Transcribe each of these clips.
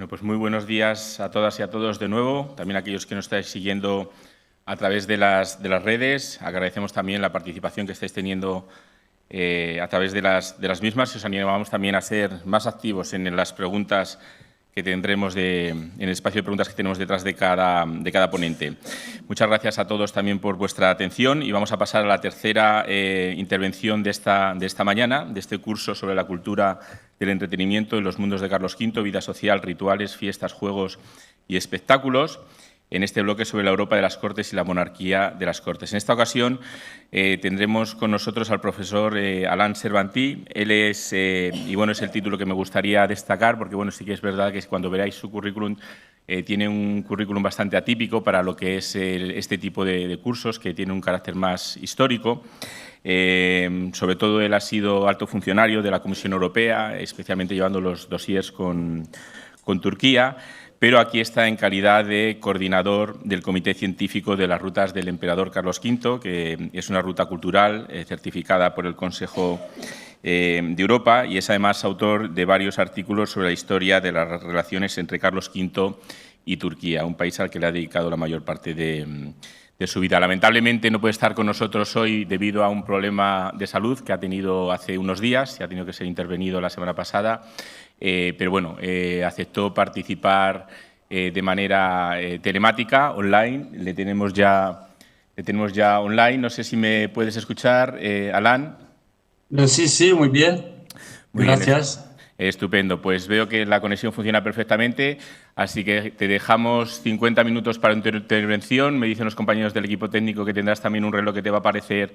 Bueno, pues muy buenos días a todas y a todos de nuevo, también a aquellos que nos estáis siguiendo a través de las redes. Agradecemos también la participación que estáis teniendo a través de las mismas y os animamos también a ser más activos en las preguntas que tendremos en el espacio de preguntas que tenemos detrás de cada ponente. Muchas gracias a todos también por vuestra atención y vamos a pasar a la tercera intervención de esta mañana, de este curso sobre la cultura del entretenimiento en los mundos de Carlos V, vida social, rituales, fiestas, juegos y espectáculos, en este bloque sobre la Europa de las Cortes y la monarquía de las Cortes. En esta ocasión tendremos con nosotros al profesor Alain Cervanti. Él es, y bueno, es el título que me gustaría destacar, porque bueno, sí que es verdad que cuando veáis su currículum tiene un currículum bastante atípico para lo que es este tipo de cursos, que tiene un carácter más histórico. Sobre todo él ha sido alto funcionario de la Comisión Europea, especialmente llevando los dossiers con Turquía, pero aquí está en calidad de coordinador del Comité Científico de las Rutas del Emperador Carlos V, que es una ruta cultural certificada por el Consejo de Europa y es además autor de varios artículos sobre la historia de las relaciones entre Carlos V y Turquía, un país al que le ha dedicado la mayor parte de su vida. Lamentablemente no puede estar con nosotros hoy debido a un problema de salud que ha tenido hace unos días y ha tenido que ser intervenido la semana pasada, pero bueno, aceptó participar de manera telemática, online. Le tenemos ya online. No sé si me puedes escuchar, Alain. Sí, sí, muy bien. Muy bien, Gracias. estupendo. Pues veo que la conexión funciona perfectamente, así que te dejamos 50 minutos para tu intervención. Me dicen los compañeros del equipo técnico que tendrás también un reloj que te va a aparecer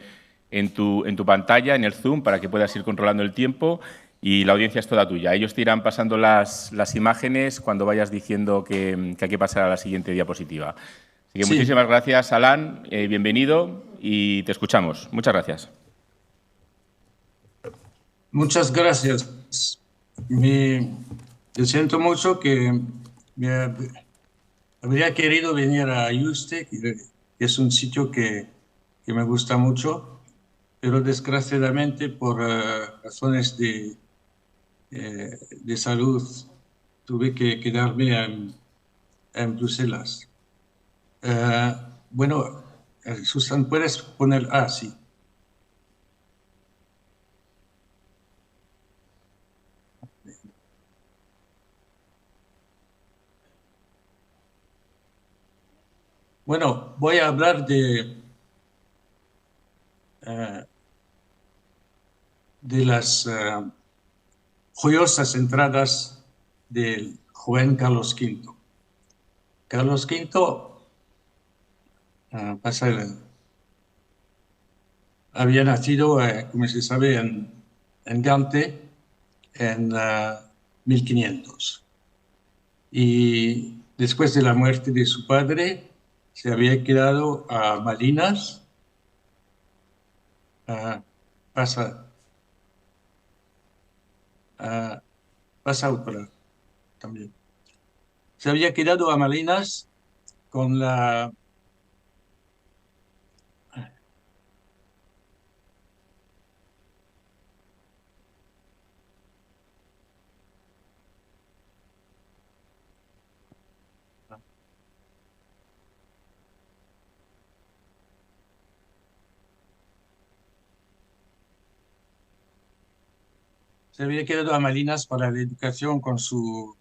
en tu pantalla, en el Zoom, para que puedas ir controlando el tiempo y la audiencia es toda tuya. Ellos te irán pasando las imágenes cuando vayas diciendo que hay que pasar a la siguiente diapositiva. Así que Sí, muchísimas gracias, Alain. Bienvenido y te escuchamos. Muchas gracias. muchas gracias. Yo siento mucho que me habría querido venir a Yuste, que es un sitio que me gusta mucho, pero desgraciadamente por razones de salud tuve que quedarme en Bruselas. Eh, bueno, Susan, ¿puedes poner? Ah, sí. Bueno, voy a hablar eh, de las joyosas entradas del joven Carlos V. Carlos V pasa había nacido, como se sabe, en Gante en 1500. Y después de la muerte de su padre, se había quedado a Malinas, ah, pasa, ah, pasa otra también. Se había quedado a Malinas con la... Se había quedado a Malinas para la educación con su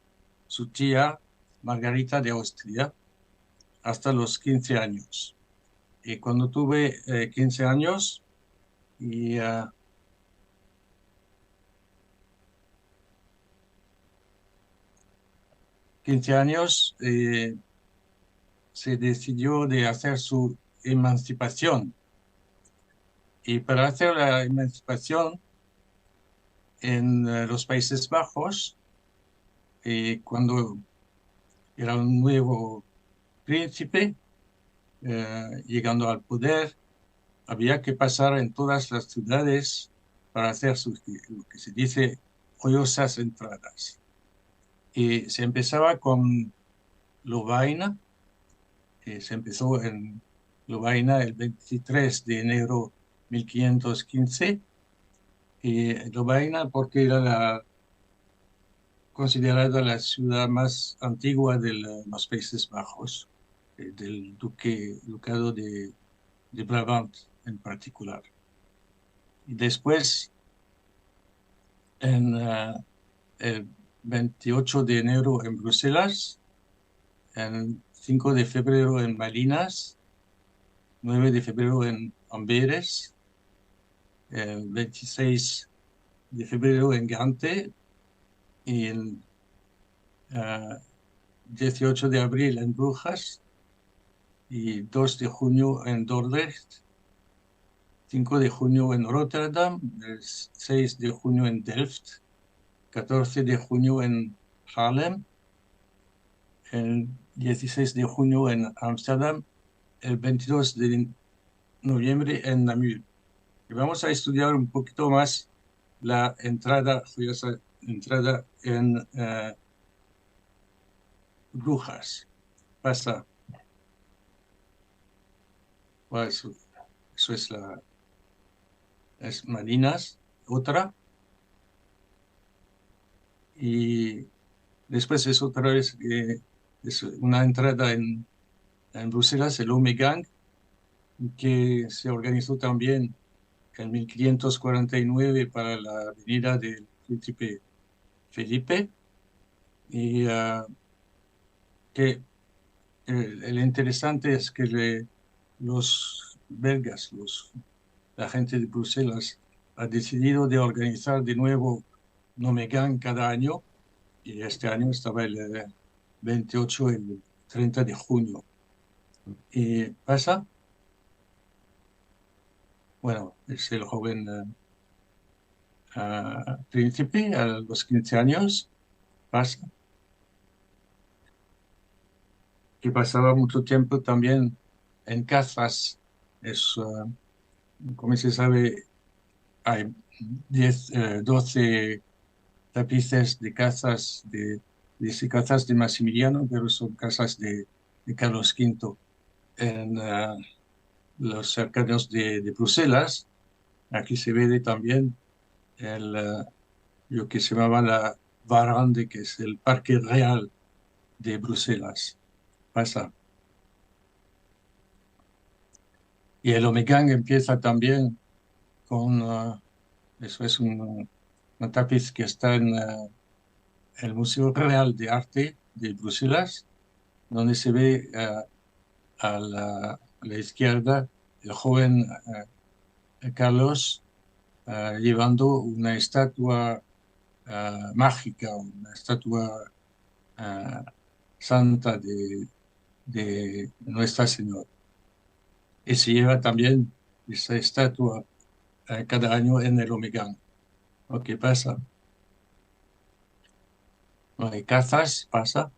tía Margarita de Austria hasta los 15 años. Y cuando tuve 15 años y 15 años se decidió de hacer su emancipación. Y para hacer la emancipación en los Países Bajos, cuando era un nuevo príncipe llegando al poder, había que pasar en todas las ciudades para hacer lo que se dice joyosas entradas. Y se empezaba con Lovaina, se empezó en Lovaina el 23 de enero 1515, y Lovaina porque era considerada la ciudad más antigua de los Países Bajos, del Ducado de Brabant en particular. Y después, el 28 de enero en Bruselas, el 5 de febrero en Malinas, 9 de febrero en Amberes, el 26 de febrero en Gante y el 18 de abril en Brujas y 2 de junio en Dordrecht, 5 de junio en Rotterdam, el 6 de junio en Delft, 14 de junio en Haarlem, el 16 de junio en Ámsterdam, el 22 de noviembre en Namur. Y vamos a estudiar un poquito más la entrada en Brujas. Pasa. Bueno, eso es Malinas, otra. Y después es otra vez es una entrada en Bruselas, el Omegang, que se organizó también en 1549 para la venida del príncipe Felipe. Y que el interesante es que los belgas, la gente de Bruselas, ha decidido de organizar de nuevo Nomegang cada año, y este año estaba el 28 y el 30 de junio. Y pasa, bueno, es el joven príncipe a los 15 años, pasa, que pasaba mucho tiempo también en cazas. Es, como se sabe, hay 12 tapices de casas de casas de Maximiliano, pero son casas de Carlos V en los cercanos de Bruselas. Aquí se ve también lo que se llamaba la Varande, que es el Parque Real de Bruselas. Pasa. Y el Omegang empieza también con, eso es un tapiz que está en el Museo Real de Arte de Bruselas, donde se ve a la izquierda el joven Carlos llevando una estatua mágica, una estatua uh, santa de Nuestra Señora. Y se lleva también esa estatua cada año en el Omegang. ¿Qué pasa? No hay cazas, pasa.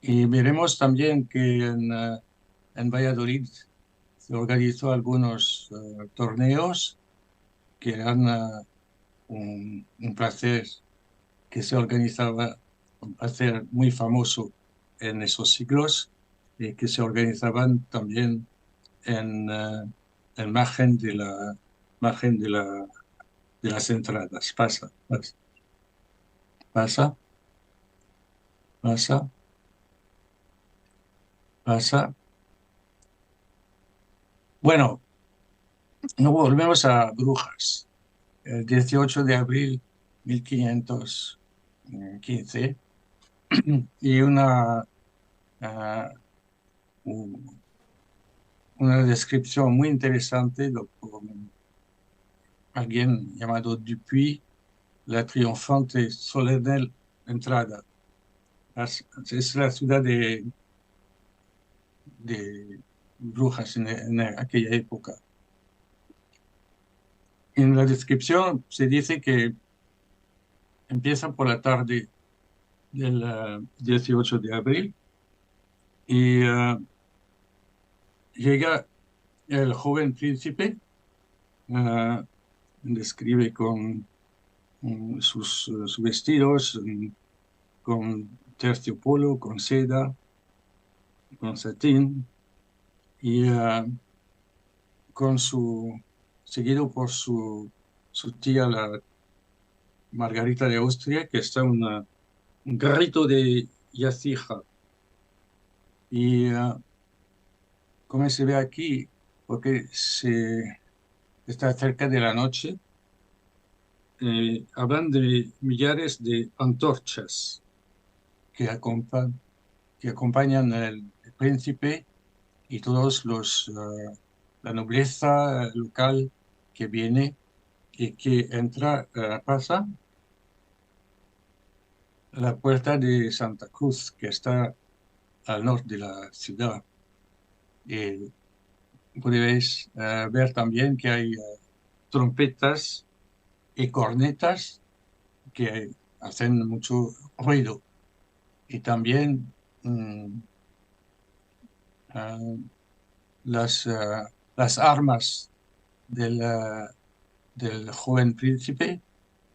Y veremos también que en Valladolid se organizó algunos torneos que eran un placer que se organizaba, un placer muy famoso en esos siglos, que se organizaban también en margen de las entradas. Pasa, pasa, pasa, pasa, pasa. Bueno, no volvemos a Brujas. El 18 de abril 1515 y un- una descripción muy interesante por alguien llamado Dupuy, la triunfante solemne entrada. Es la ciudad de Brujas en aquella época. En la descripción se dice que empieza por la tarde del 18 de abril y llega el joven príncipe, describe con sus vestidos, con terciopelo, con seda, con satín, y seguido por su tía, Margarita de Austria, que está un carrito de Yacija. Y como se ve aquí, porque está cerca de la noche, hablan de millares de antorchas que, que acompañan al príncipe y todos la nobleza local que viene y que entra, pasa a la puerta de Santa Cruz, que está al norte de la ciudad. Y podéis ver también que hay trompetas y cornetas que hacen mucho ruido. Y también mm, ah, las armas del, del joven príncipe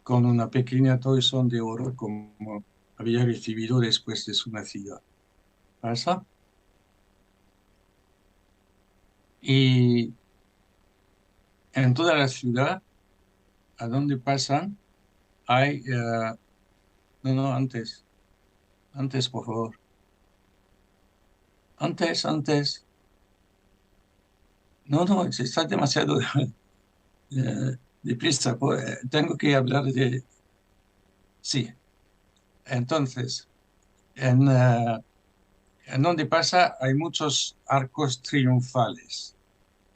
con una pequeña toisón de oro como había recibido después de su nacida. ¿Pasa? Y en toda la ciudad, a donde pasan, hay... no, no, antes, por favor. Antes. No, no, está demasiado deprisa. Tengo que hablar de... Sí, entonces, en, en donde pasa hay muchos arcos triunfales.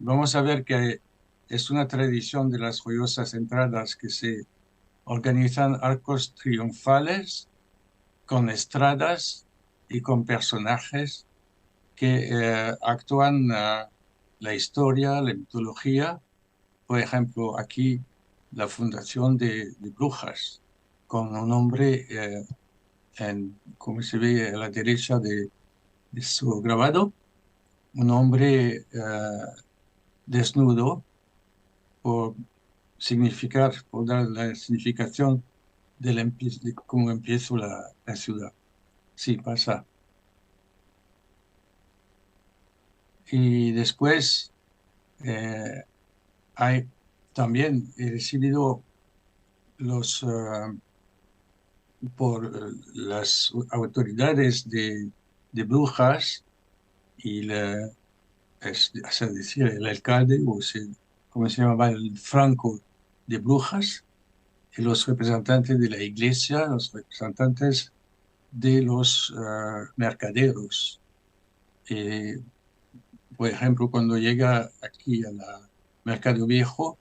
Vamos a ver que es una tradición de las joyosas entradas que se organizan arcos triunfales con estradas y con personajes que actúan la historia, la mitología. Por ejemplo, aquí la fundación de Brujas, con un hombre, como se ve a la derecha de su grabado, un hombre desnudo por significar, por dar la significación de cómo empieza la ciudad. Sí, pasa. Y después eh, hay también, he recibido los, por las autoridades de Brujas y es decir, el alcalde, como se llamaba, el Franco de Brujas, y los representantes de la iglesia, los representantes de los mercaderos. Eh, por ejemplo, cuando llega aquí a la Mercado Viejo,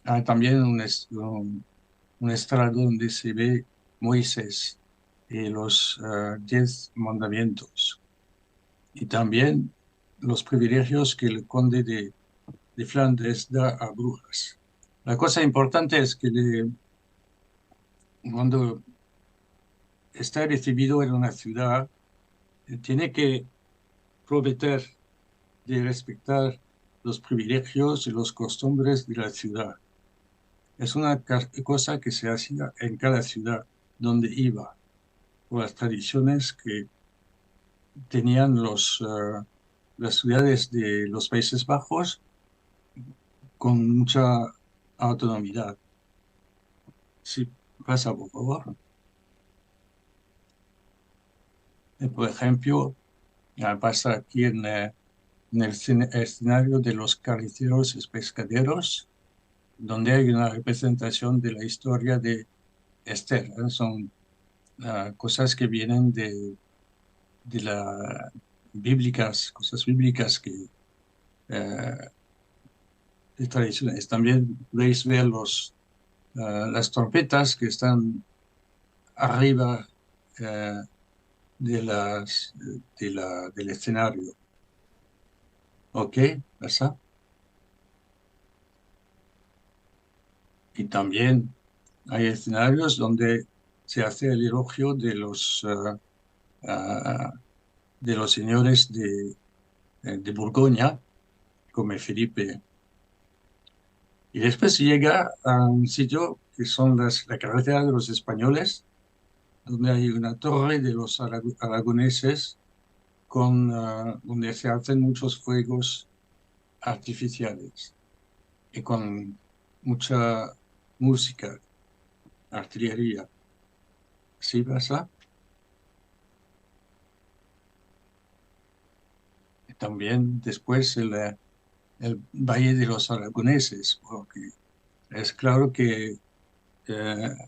hay también un estrado donde se ve Moisés y los 10 mandamientos. Y también los privilegios que el conde de Flandes da a Brujas. La cosa importante es que cuando está recibido en una ciudad, tiene que prometer de respetar los privilegios y los costumbres de la ciudad. Es una cosa que se hacía en cada ciudad donde iba, por las tradiciones que tenían las ciudades de los Países Bajos con mucha autonomía. Sí, pasa, por favor. Por ejemplo, pasa aquí en el escenario de los carniceros y pescaderos, donde hay una representación de la historia de Esther. Son cosas que vienen de las bíblicas, cosas bíblicas eh, de tradiciones. También podéis ver las trompetas que están arriba eh, del escenario. ¿Ok? ¿Pasa? Y también hay escenarios donde se hace el elogio de los señores de Borgoña, como Felipe. Y después llega a un sitio que son la carretera de los españoles, donde hay una torre de los aragoneses donde se hacen muchos fuegos artificiales y con mucha música. artillería. ¿Sí pasa? También después el Valle de los Aragoneses, porque es claro que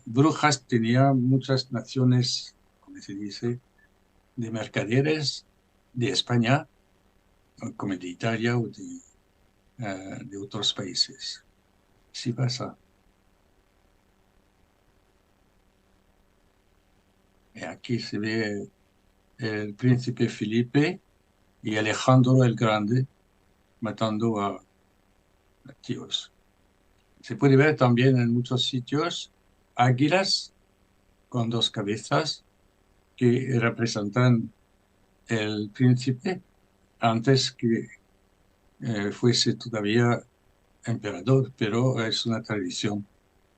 Brujas tenía muchas naciones, como se dice, de mercaderes de España, como de Italia o de otros países. Sí pasa. Aquí se ve el príncipe Felipe y Alejandro el Grande matando a tíos. Se puede ver también en muchos sitios águilas con dos cabezas que representan el príncipe antes que fuese todavía emperador, pero es una tradición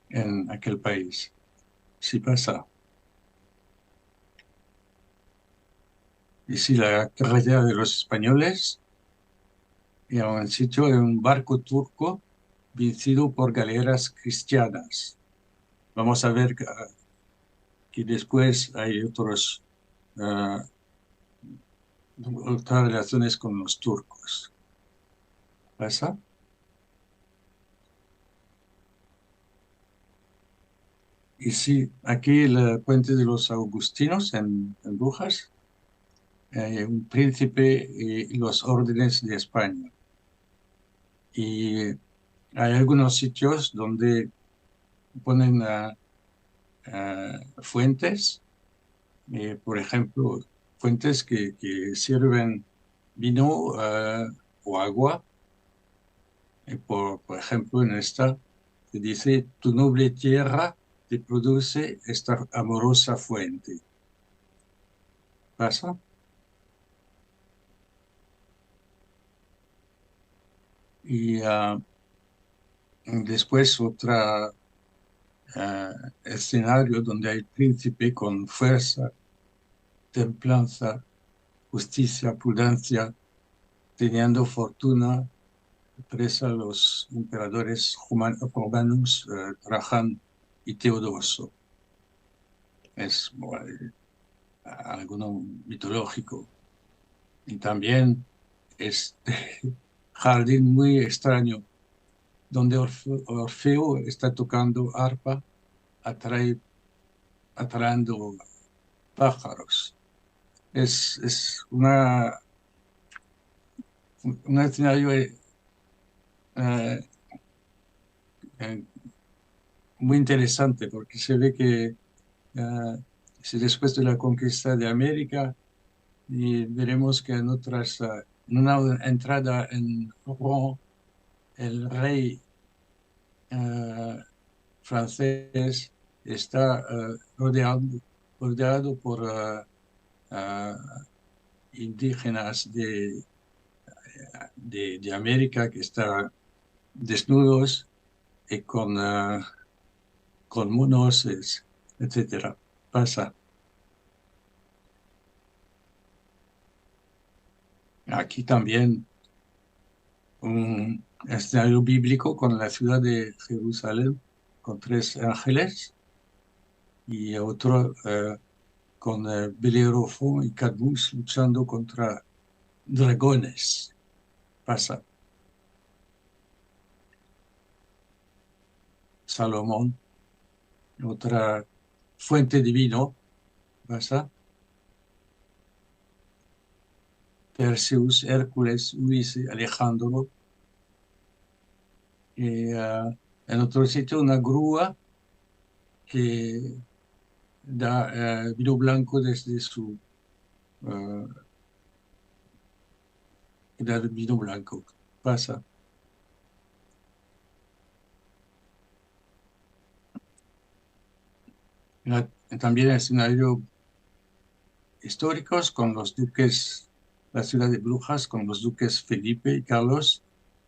en aquel país. Sí pasa. Y si la carretera de los españoles, y a un sitio en un barco turco vencido por galeras cristianas. Vamos a ver que después hay ah, otras relaciones con los turcos. ¿Pasa? Y sí, aquí el puente de los Agustinos en Brujas, un príncipe y los órdenes de España. Y hay algunos sitios donde ponen fuentes, por ejemplo, fuentes que sirven vino o agua. Por ejemplo, en esta se dice, tu noble tierra te produce esta amorosa fuente. ¿Pasa? Y después otro escenario donde hay príncipe con fuerza, templanza, justicia, prudencia, teniendo fortuna, presa los emperadores romanos Trajan y Teodoso. Es bueno, algo mitológico. Y también este jardín muy extraño, donde Orfeo está tocando arpa, atrayendo pájaros. Es un escenario eh, eh, muy interesante porque se ve que si después de la conquista de América y veremos que en una entrada en Rouen, el rey francés está rodeado por indígenas de América que están desnudos y con monos, etcétera. Pasa. Aquí también un escenario bíblico con la ciudad de Jerusalén, con tres ángeles, y otro con Belero y Cadmus luchando contra dragones. Pasa. Salomón, otra fuente de vino. Pasa. Perseus, Hércules, Ulises, Alejandro. Y en otro sitio una grúa que da vino blanco desde eh, da vino blanco. Pasa. También escenario históricos con los duques, la ciudad de Brujas, con los duques Felipe y Carlos,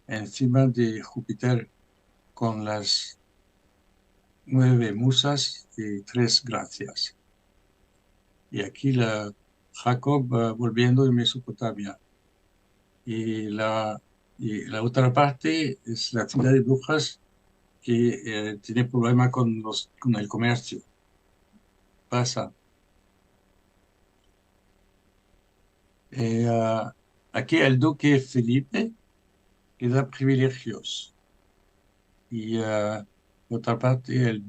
encima de Júpiter con las 9 musas y 3 gracias. Y aquí Jacob volviendo de Mesopotamia. Y la otra parte es la ciudad de Brujas que tiene problema con el comercio. Pasa. Aquí el duque Felipe le da privilegios y por otra parte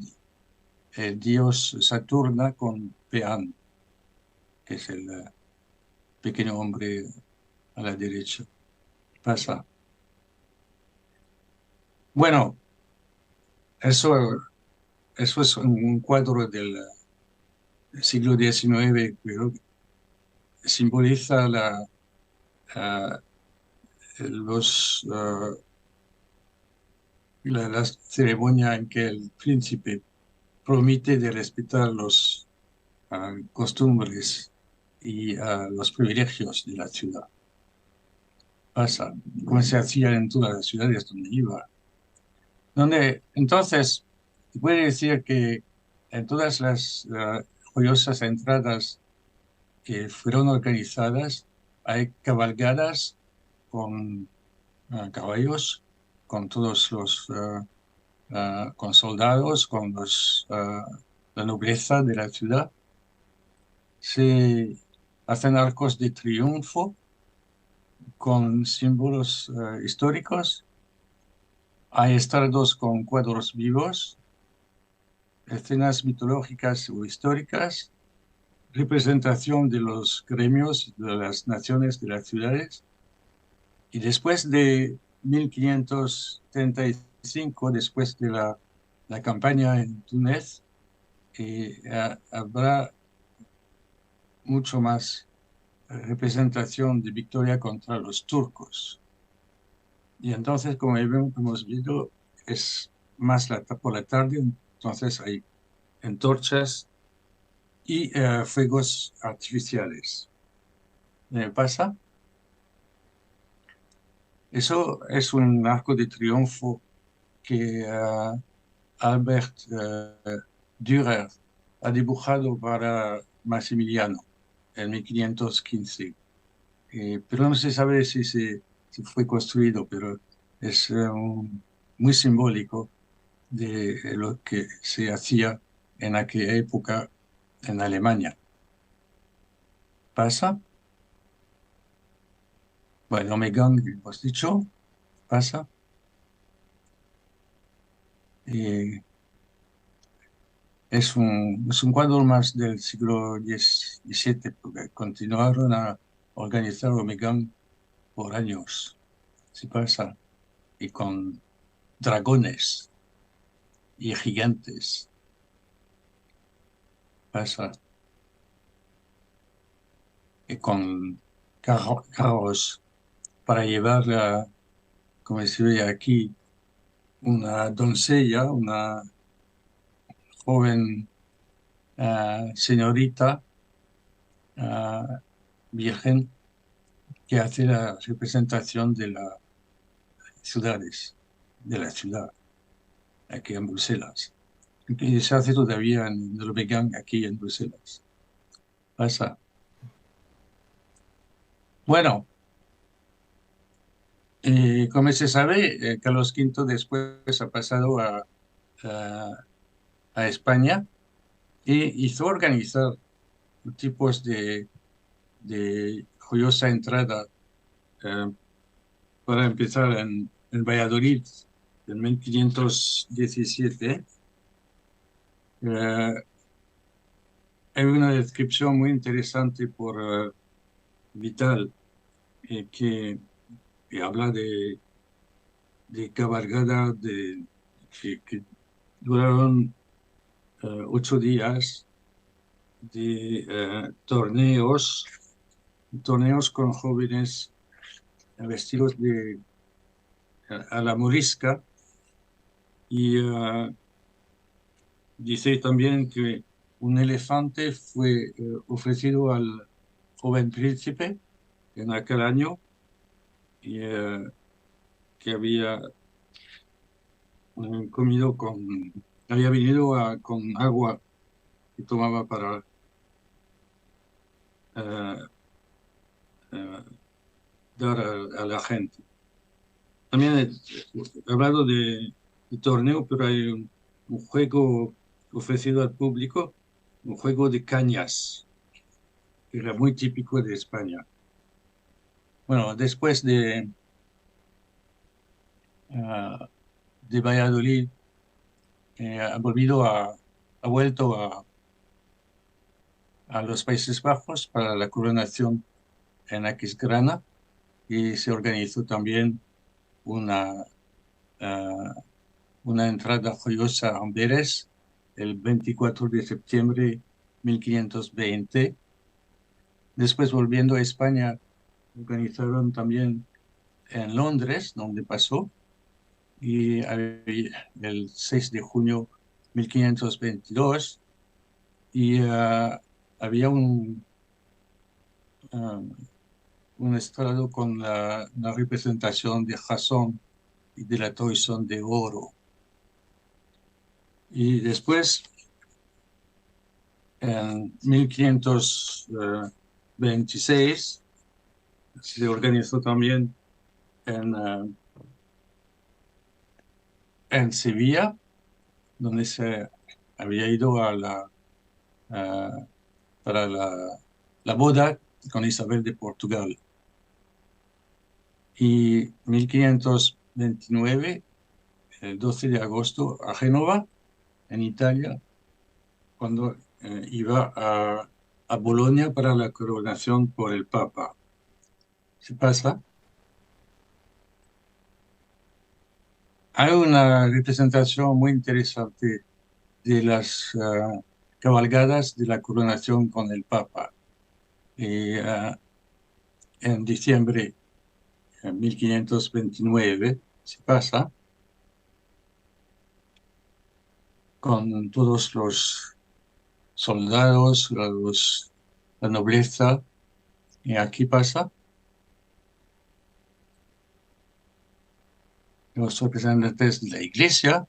el dios Saturna con Peán, que es el pequeño hombre a la derecha. Pasa. Bueno, eso, eso es un cuadro del siglo XIX, pero simboliza ah, los, la ceremonia en que el príncipe promete de respetar los costumbres y los privilegios de la ciudad. Pasa, como se hacía en todas las ciudades donde iba. Entonces, se puede decir que en todas las joyosas entradas que fueron organizadas, hay cabalgadas con caballos, con todos los, con soldados, con la nobleza de la ciudad. Se hacen arcos de triunfo con símbolos históricos. Hay estrados con cuadros vivos, escenas mitológicas o históricas, representación de los gremios de las naciones de las ciudades. Y después de 1535, después de la campaña en Túnez, habrá mucho más representación de victoria contra los turcos. Y entonces, como hemos visto, es más por la tarde, entonces hay antorchas y fuegos artificiales. ¿Me pasa? Eso es un arco de triunfo que Albert Dürer ha dibujado para Maximiliano en 1515. Pero no se sabe si fue construido, pero es muy simbólico de lo que se hacía en aquella época en Alemania. ¿Pasa? Bueno, Megang, hemos dicho, pasa. Es un cuadro más del siglo XVII, porque continuaron a organizar Omegang por años. Se pasa. Y con dragones y gigantes. Pasa. Y con carros para llevar, como se ve aquí, una doncella, una joven señorita virgen que hace la representación de las ciudades, de la ciudad, aquí en Bruselas. Que se hace todavía en el Vegan, aquí en Bruselas. Pasa. Bueno, como se sabe, Carlos V después ha pasado a España e hizo organizar tipos de joyosa entrada para empezar en Valladolid en 1517. Hay una descripción muy interesante por Vital que habla de cabalgada que duraron 8 días de torneos con jóvenes vestidos a la morisca y dice también que un elefante fue ofrecido al joven príncipe en aquel año y que comido había venido con agua que tomaba para eh, eh, dar a la gente. También he hablado de de torneo, pero hay un juego ofrecido al público, un juego de cañas, que era muy típico de España. Bueno, después de Valladolid, ha vuelto a los Países Bajos para la coronación en Aquisgrana y se organizó también una, ah, una entrada joyosa a Amberes el 24 de septiembre de 1520. Después, volviendo a España, organizaron también en Londres, donde pasó, y el 6 de junio de 1522, y había ah, un estrado con la representación de Jasón y de la Toisón de Oro. Y después, en 1526, se organizó también en Sevilla, donde se había ido para la boda con Isabel de Portugal. Y 1529, el 12 de agosto, a Génova, en Italia, cuando iba a Bolonia para la coronación por el Papa. ¿Se pasa? Hay una representación muy interesante de las cabalgadas de la coronación con el Papa. En diciembre de 1529 se pasa con todos los soldados, la nobleza, y aquí pasa los representantes de la Iglesia,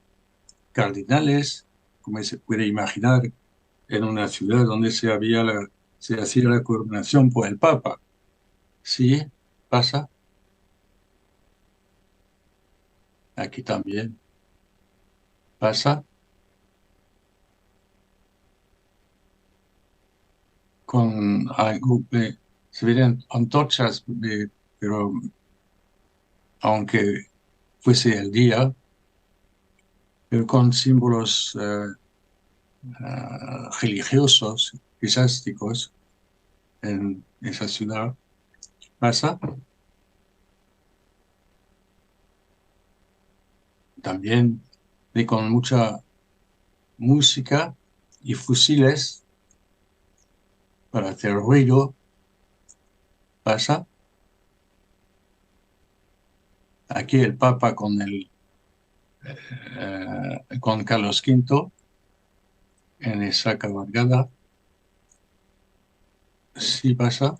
cardenales, como se puede imaginar, en una ciudad donde se hacía la coronación por el Papa. Sí, pasa. Aquí también pasa. Con algo, se ven antorchas, pero aunque fuese el día, pero con símbolos religiosos, eclesiásticos en esa ciudad. Pasa también con mucha música y fusiles para hacer ruido. Pasa aquí el Papa con Carlos V en esa cabalgada. Sí pasa.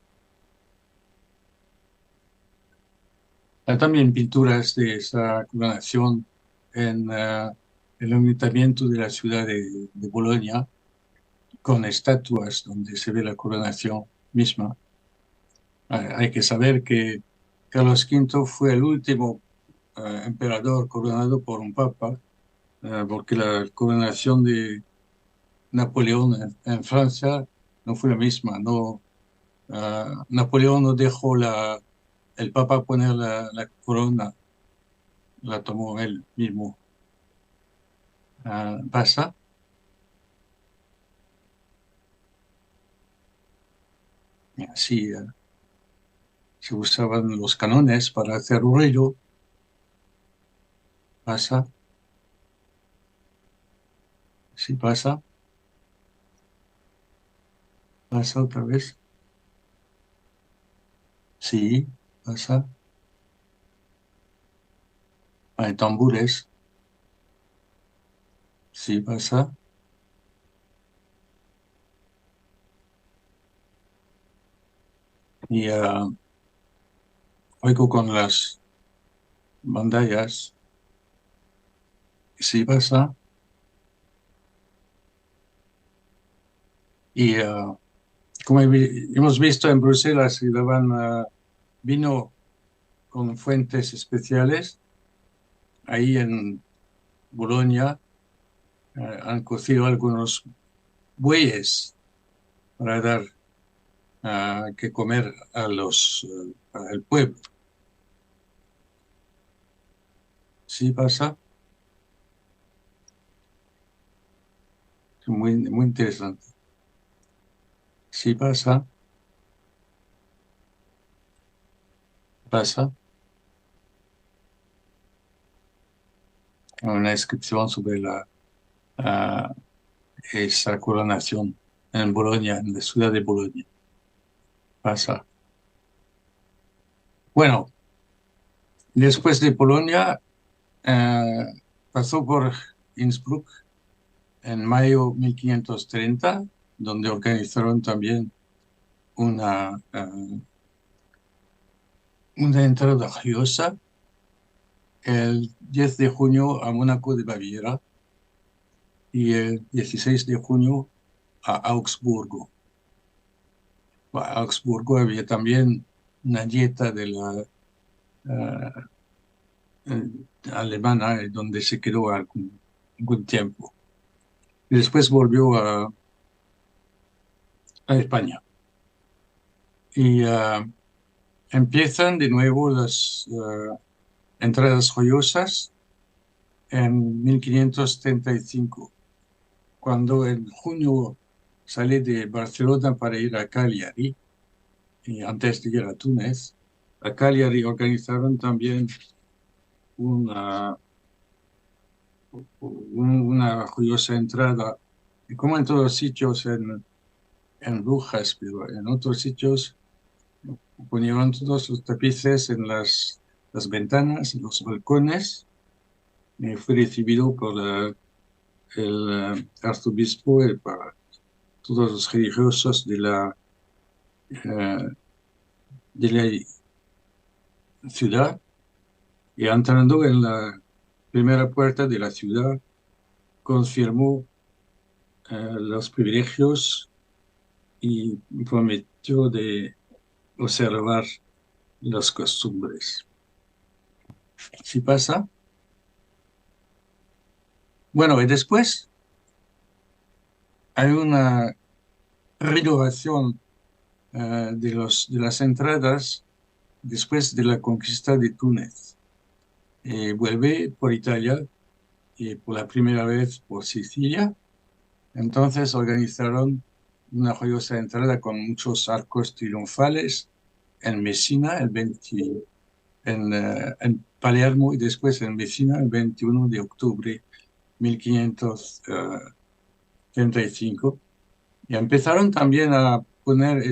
Hay también pinturas de esa coronación en el ayuntamiento de la ciudad de Bolonia, con estatuas donde se ve la coronación misma. Hay que saber que Carlos V fue el último emperador coronado por un papa, porque la coronación de Napoleón en Francia no fue la misma. No, Napoleón no dejó el papa poner la corona, la tomó él mismo. Pasa. Y así se usaban los canones para hacer ruido. Pasa. Sí pasa. Pasa otra vez. Sí, pasa. Hay tambores. Sí pasa. Y oigo con las bandallas. Sí pasa. Y como hemos visto en Bruselas, se daban vino con fuentes especiales. Ahí Bolonia han cocido algunos bueyes para dar que comer al pueblo. Sí pasa, es muy interesante. Sí pasa. Una inscripción sobre ah, esa coronación en Bolonia, en la ciudad de Bolonia. Pasa. Bueno, después de Polonia, eh, pasó por Innsbruck en mayo 1530, donde organizaron también una entrada religiosa el 10 de junio a Mónaco de Baviera y el 16 de junio a Augsburgo. A Augsburgo había también una dieta de la alemana, donde se quedó algún tiempo. Y después volvió a España. Y empiezan de nuevo las entradas joyosas en 1535, cuando en junio salí de Barcelona para ir a Cagliari, y antes de ir a Túnez. A Cagliari organizaron también una joyosa entrada, y como en todos los sitios en Brujas, pero en otros sitios ponieron todos los tapices en las ventanas y los balcones. Y fui recibido por el arzobispo y para todos los religiosos eh, de la ciudad. Y entrando en la primera puerta de la ciudad, confirmó los privilegios y prometió de observar las costumbres. ¿Sí pasa? Bueno, y después hay una renovación de las entradas después de la conquista de Túnez. Vuelve por Italia y por la primera vez por Sicilia. Entonces organizaron una joyosa entrada con muchos arcos triunfales en Messina en Palermo y después en Messina el 21 de octubre 1535. Y empezaron también a poner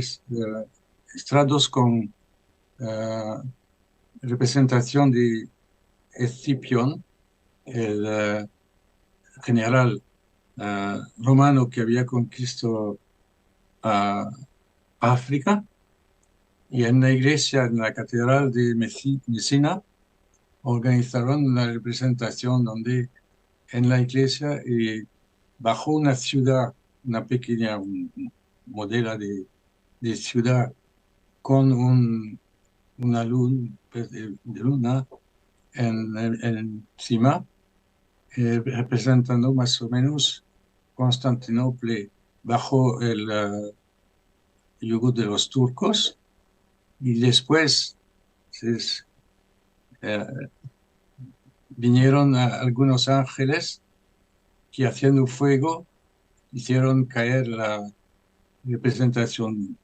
estrados con representación de Escipión, el general romano que había conquistado África. Y en la iglesia, en la catedral de Messina, organizaron una representación donde en la iglesia y bajo una ciudad, una pequeña modelo de ciudad con una luna, de luna encima, representando más o menos Constantinopla bajo el yugo de los turcos. Y después eh, vinieron algunos ángeles que haciendo fuego hicieron caer la representación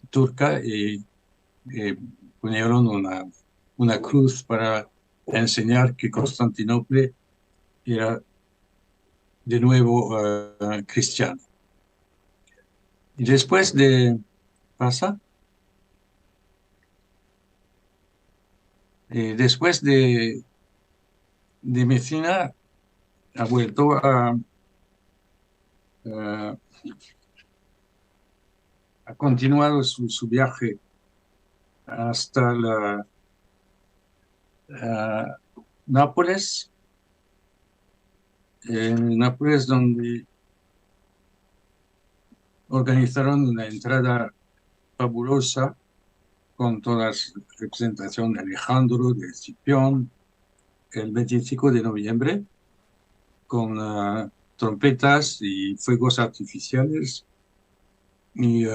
turca y pusieron una cruz para enseñar que Constantinopla era de nuevo cristiano. Y después de pasa, después de Messina ha vuelto ha continuado su viaje hasta Nápoles, en Nápoles donde organizaron una entrada fabulosa con todas las representaciones de Alejandro, de Escipión, el 25 de noviembre. con trompetas y fuegos artificiales. Y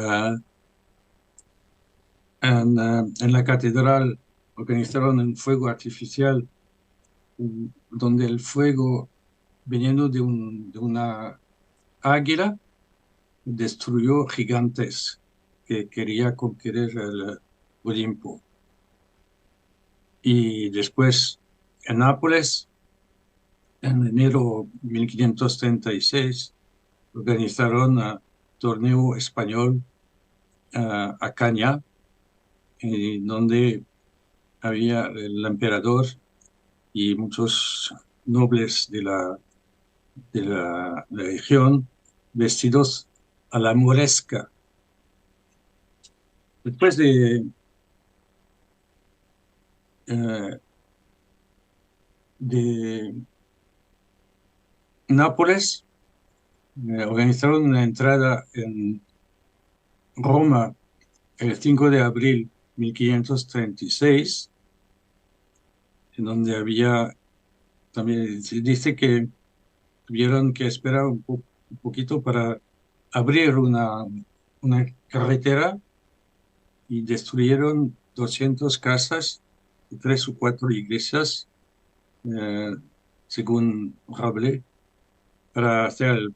en la catedral organizaron un fuego artificial donde el fuego, viniendo de una águila, destruyó gigantes que quería conquistar el Olimpo. Y después, en Nápoles, en enero de 1536, organizaron un torneo español a caña, donde había el emperador y muchos nobles de la región vestidos a la moresca. Después de Nápoles, organizaron una entrada en Roma el 5 de abril de 1536, en donde había también, se dice que tuvieron que esperar un poquito para abrir una carretera y destruyeron 200 casas y 3 o 4 iglesias, según Rabelais, para hacer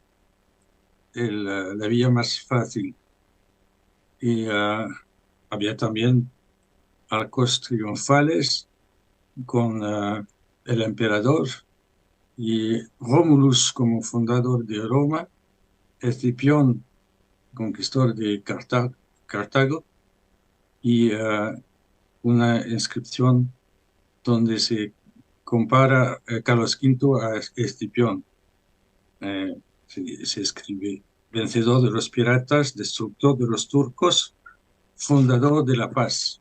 la vía más fácil. Y había también arcos triunfales con el emperador y Rómulus como fundador de Roma, Escipión, conquistador de Cartago, y una inscripción donde se compara a Carlos V a Escipión. Se escribe: vencedor de los piratas, destructor de los turcos, fundador de la paz.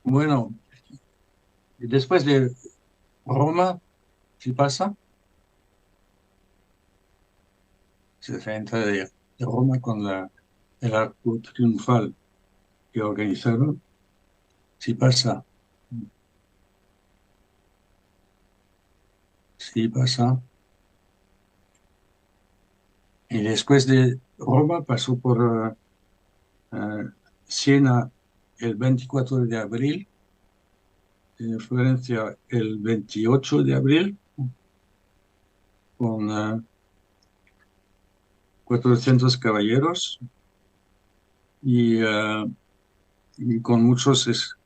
Bueno, después de Roma, ¿qué pasa? Se entra de Roma con el arco triunfal que organizaron. ¿Sí pasa? Sí pasa. Y después de Roma pasó por Siena el 24 de abril, Florencia el 28 de abril, con 400 caballeros y con muchos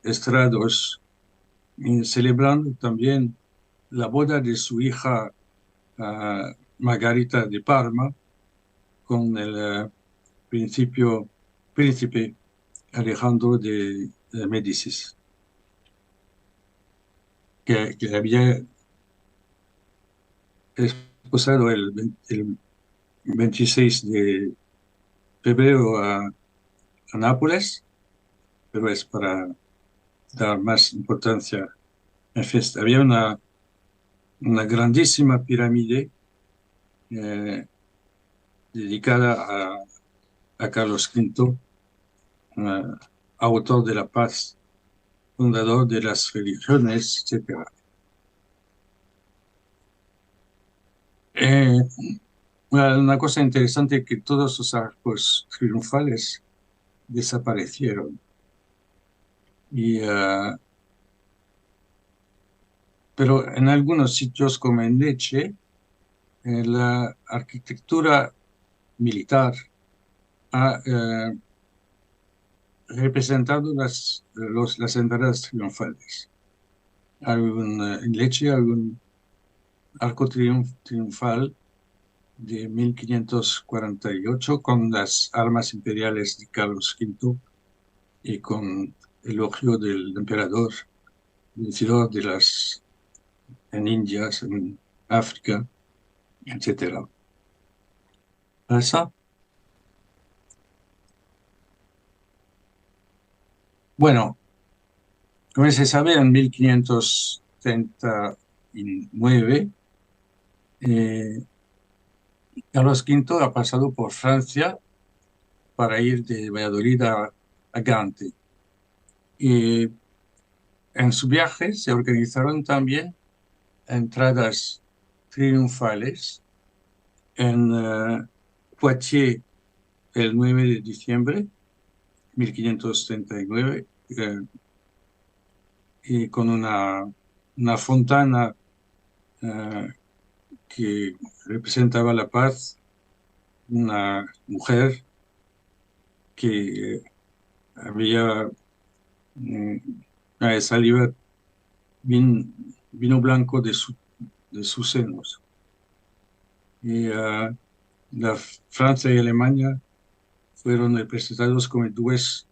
estrados, celebrando también la boda de su hija Margarita de Parma con el príncipe Alejandro de Médicis, que había esposado el 26 de febrero a Nápoles, pero es para dar más importancia a la fiesta. Había una grandísima pirámide dedicada a Carlos V, autor de la paz, fundador de las religiones, etc. Una cosa interesante es que todos los arcos triunfales desaparecieron. Pero en algunos sitios, como en Lecce, la arquitectura militar ha representado las entradas triunfales. En Lecce, algún arco triunfal de 1548 con las armas imperiales de Carlos V y con el elogio del emperador, vencedor de en Indias, en África, etc. ¿Pasa? Bueno, como se sabe, en 1539, Carlos V ha pasado por Francia para ir de Valladolid a Gante. Y en su viaje se organizaron también entradas triunfales en Poitiers el 9 de diciembre 1539 y con una fontana que representaba la paz, una mujer que había saliva, vino blanco de sus senos. Y la Francia y Alemania fueron representados como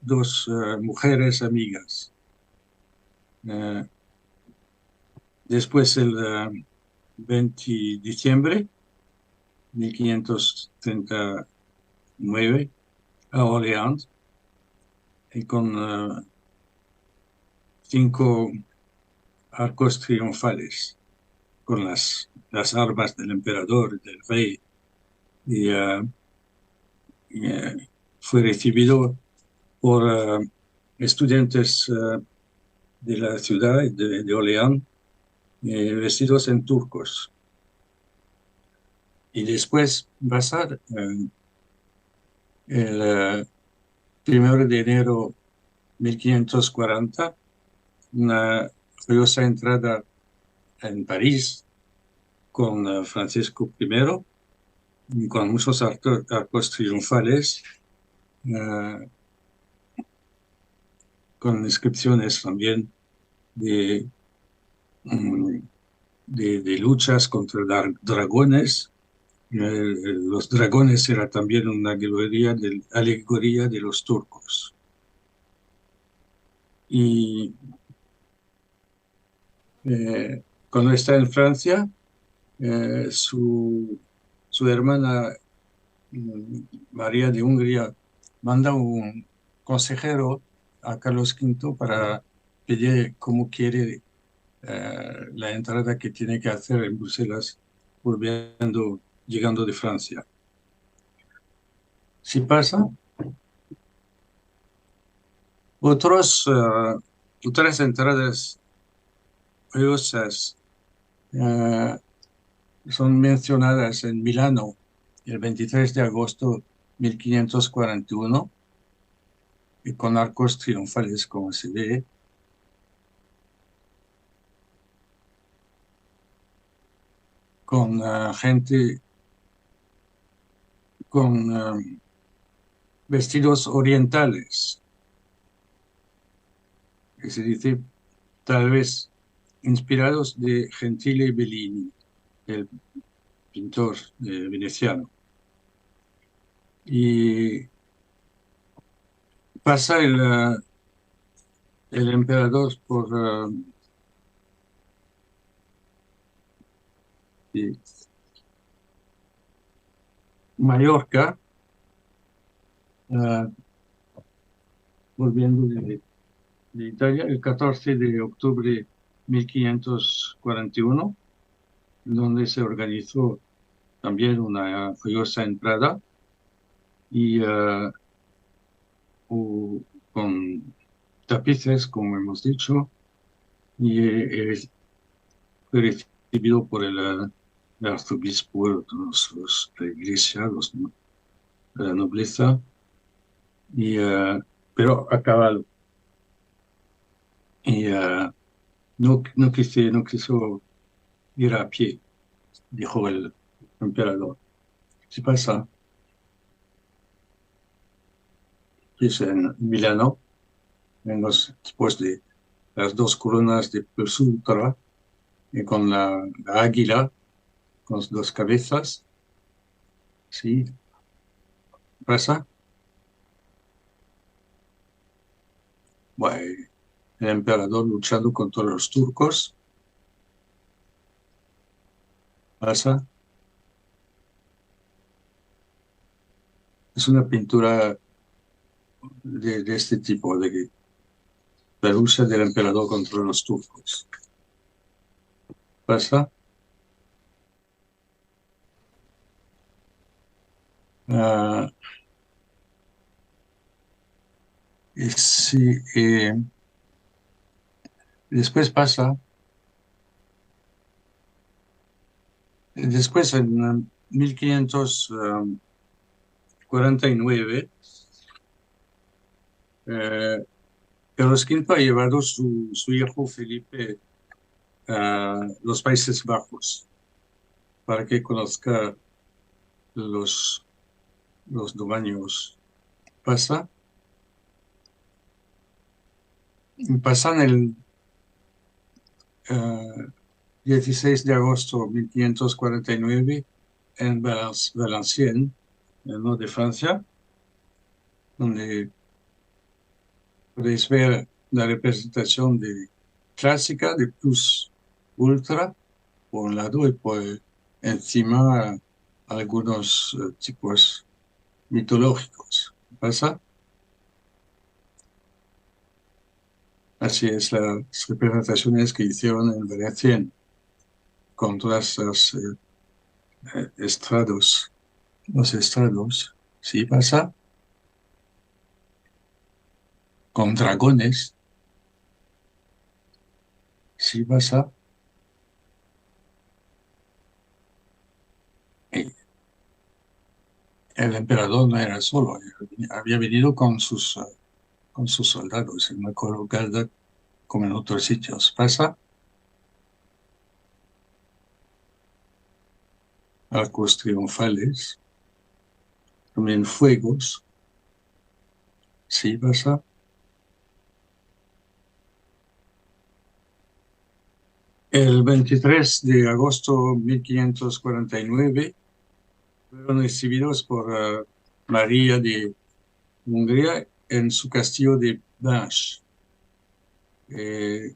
dos mujeres amigas. Después, el 20 de diciembre de 1539, a Orleans, y con 5 arcos triunfales, con las armas del emperador, del rey, y fue recibido por estudiantes de la ciudad de Orleans, vestidos en turcos. Y después pasar el 1 de enero de 1540, una curiosa entrada en París con Francisco I, con muchos arcos triunfales, con inscripciones también de luchas contra dragones. Los dragones era también una alegoría de los turcos. Y cuando está en Francia, su hermana María de Hungría manda un consejero a Carlos V para pedir cómo quiere la entrada que tiene que hacer en Bruselas, llegando de Francia. Si pasa, otras entradas curiosas son mencionadas en Milano el 23 de agosto de 1541, y con arcos triunfales, como se ve. Con gente con vestidos orientales, que se dice tal vez inspirados de Gentile Bellini, el pintor veneciano. Y pasa el emperador por Mallorca, volviendo de Italia, el 14 de octubre de 1541, donde se organizó también una curiosa entrada y con tapices, como hemos dicho, y fue recibido por el arzobispo, la iglesia, la nobleza, pero a caballo. Y no quiso ir a pie, dijo el emperador. ¿Qué pasa? Es en Milano, después de las 2 columnas de Sultra, y con la águila, con 2 cabezas. ¿Sí? ¿Pasa? Bueno, el emperador luchando contra los turcos. ¿Pasa? Es una pintura de este tipo, de la lucha del emperador contra los turcos. ¿Pasa? Sí, después pasa Después, en 1549, Carlos V ha llevado su hijo Felipe a los Países Bajos para que conozca los, los dominios. Pasan el 16 de agosto de 1549 en Valenciennes, en el norte de Francia, donde podéis ver la representación clásica de plus ultra por un lado y por encima algunos tipos mitológicos. ¿Pasa? Así es las representaciones que hicieron en Valenciennes con todas las estrados, los estrados. ¿Sí pasa? Con dragones. ¿Sí pasa? Y el emperador no era solo, había venido con sus soldados en una colocada como en otros sitios. ¿Pasa? Arcos triunfales, también fuegos. ¿Sí pasa? El 23 de agosto de 1549 fueron recibidos por María de Hungría en su castillo de Banch,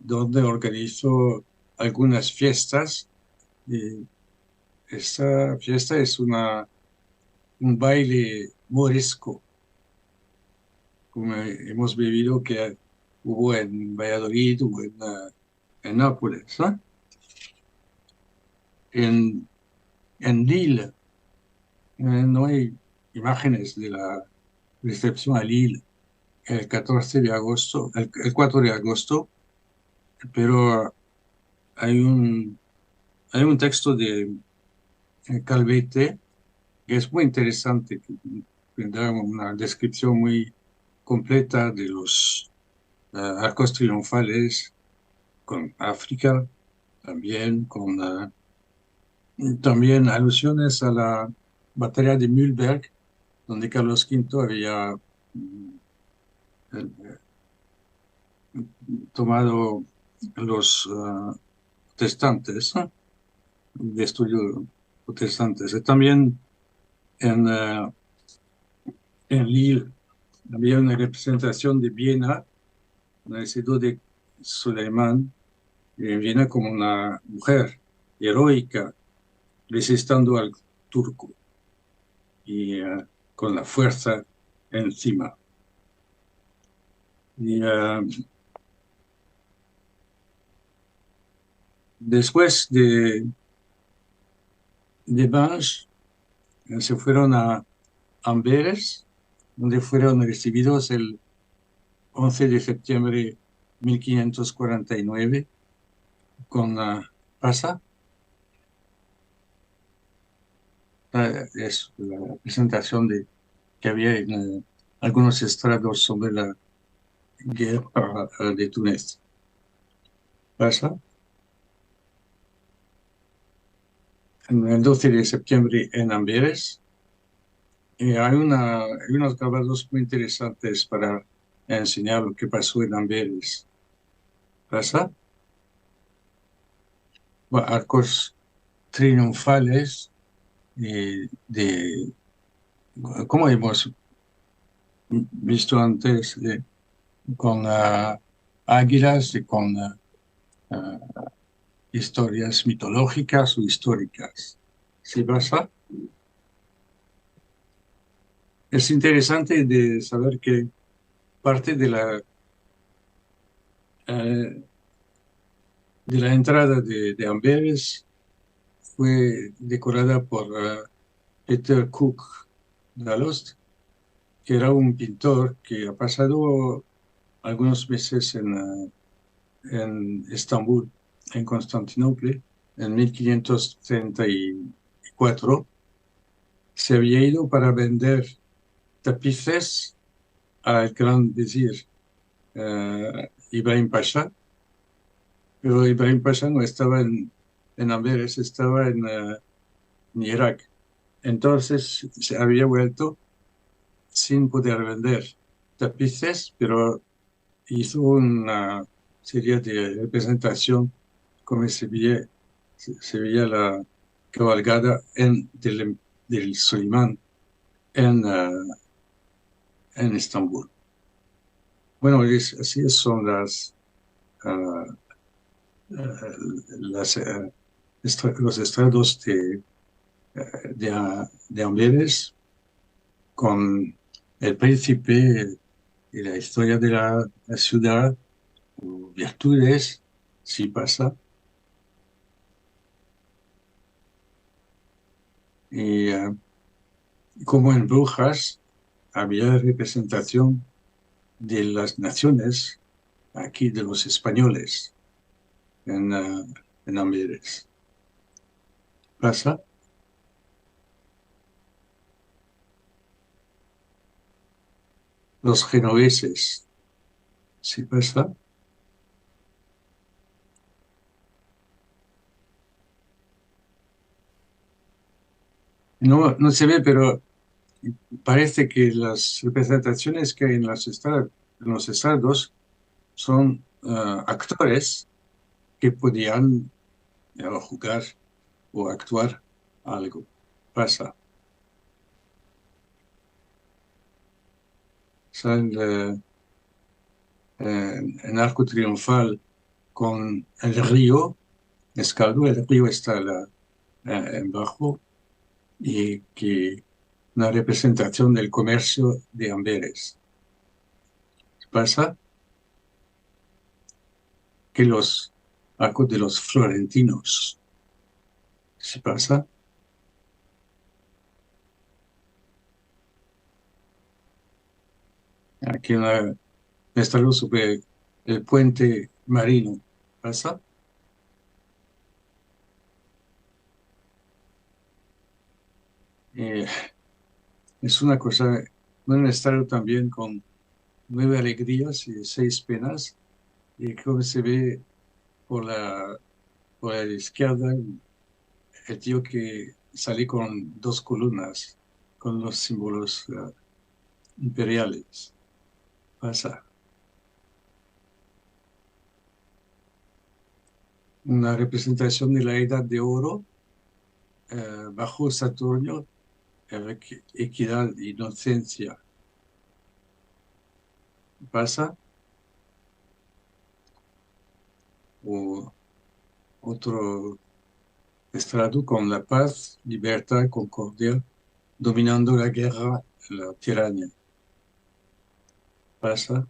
donde organizó algunas fiestas. Esta fiesta es un baile morisco, como hemos vivido que hubo en Valladolid o en Nápoles, ¿no? En Lille, no hay imágenes de la recepción a Lille el 14 de agosto, el 4 de agosto, pero hay un texto de Calvete que es muy interesante, que da una descripción muy completa de los arcos triunfales con África, también alusiones a la batalla de Mühlberg, donde Carlos V había eh, tomado los protestantes, de estudio protestantes. Y también en, uh, en Lille había una representación de Viena, nacido de Suleimán, en Viena como una mujer heroica, resistiendo al turco y con la fuerza encima. Y después de Banch, se fueron a Amberes, donde fueron recibidos el 11 de septiembre de 1549 con Pasa. Es la presentación que había en algunos estrados sobre la guerra de Túnez. Pasa. El 12 de septiembre en Amberes. Y hay unos grabados muy interesantes para enseñar lo que pasó en Amberes. ¿Pasa? Bueno, arcos triunfales como hemos visto antes, con águilas y con historias mitológicas o históricas. ¿Sí pasa? Es interesante de saber que parte eh, de la entrada de Amberes fue decorada por Peter Cook Dalost, que era un pintor que ha pasado algunos meses en Estambul, en Constantinopla, en 1534, se había ido para vender tapices al gran visir Ibrahim Pasha, pero Ibrahim Pasha no estaba en Amberes, estaba en Irak. Entonces se había vuelto sin poder vender tapices, pero hizo una serie de representación como se veía la cabalgada del Solimán en Estambul. Bueno, así son ah, los estrados de Amberes con el príncipe y la historia de la ciudad, virtudes, sí pasa. Y como en Brujas había representación de las naciones, aquí de los españoles, en Amberes. ¿Pasa? Los genoveses, ¿sí pasa? No, no se ve, pero parece que las representaciones que hay en los estrados son actores que podían jugar o actuar algo. Pasa. Sale en arco triunfal con el río Escaldo, el río está en bajo, y que una representación del comercio de Amberes. Pasa que los arcos de los florentinos, ¿se pasa? Aquí está luz sobre el puente marino, ¿pasa? Eh, es una cosa, un estado también con 9 alegrías y 6 penas, y como se ve por la izquierda, el tío que sale con 2 columnas, con los símbolos imperiales. Pasa. Una representación de la Edad de Oro bajo Saturno, equidad, inocencia. Pasa. O otro estrado con la paz, libertad, concordia, dominando la guerra, la tiranía. Pasa.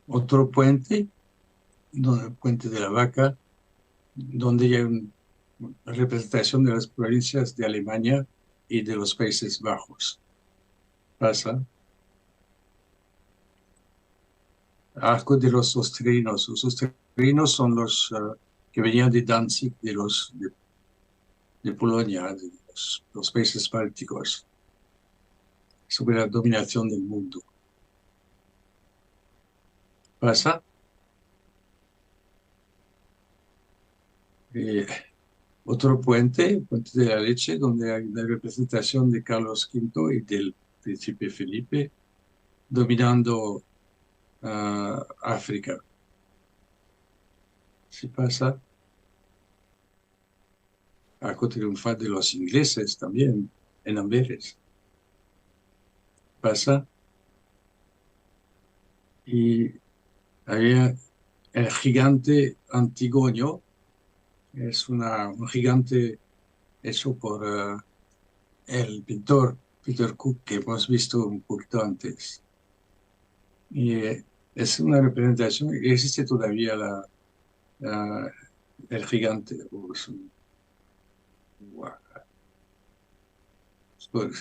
Otro puente, el puente de la Vaca, donde hay una representación de las provincias de Alemania y de los Países Bajos. Pasa. Arco de los Ostrinos. Los Ostrinos son los que venían de Danzig, de Polonia, de los países bálticos, sobre la dominación del mundo. Pasa. Otro puente, el puente de la Leche, donde hay la representación de Carlos V y del príncipe Felipe dominando África. Si pasa. Arco triunfal de los ingleses también, en Amberes. Pasa. Y había el gigante Antigonio, es un gigante hecho por el pintor Peter Cook, que hemos visto un poquito antes. Y es una representación, existe todavía el gigante.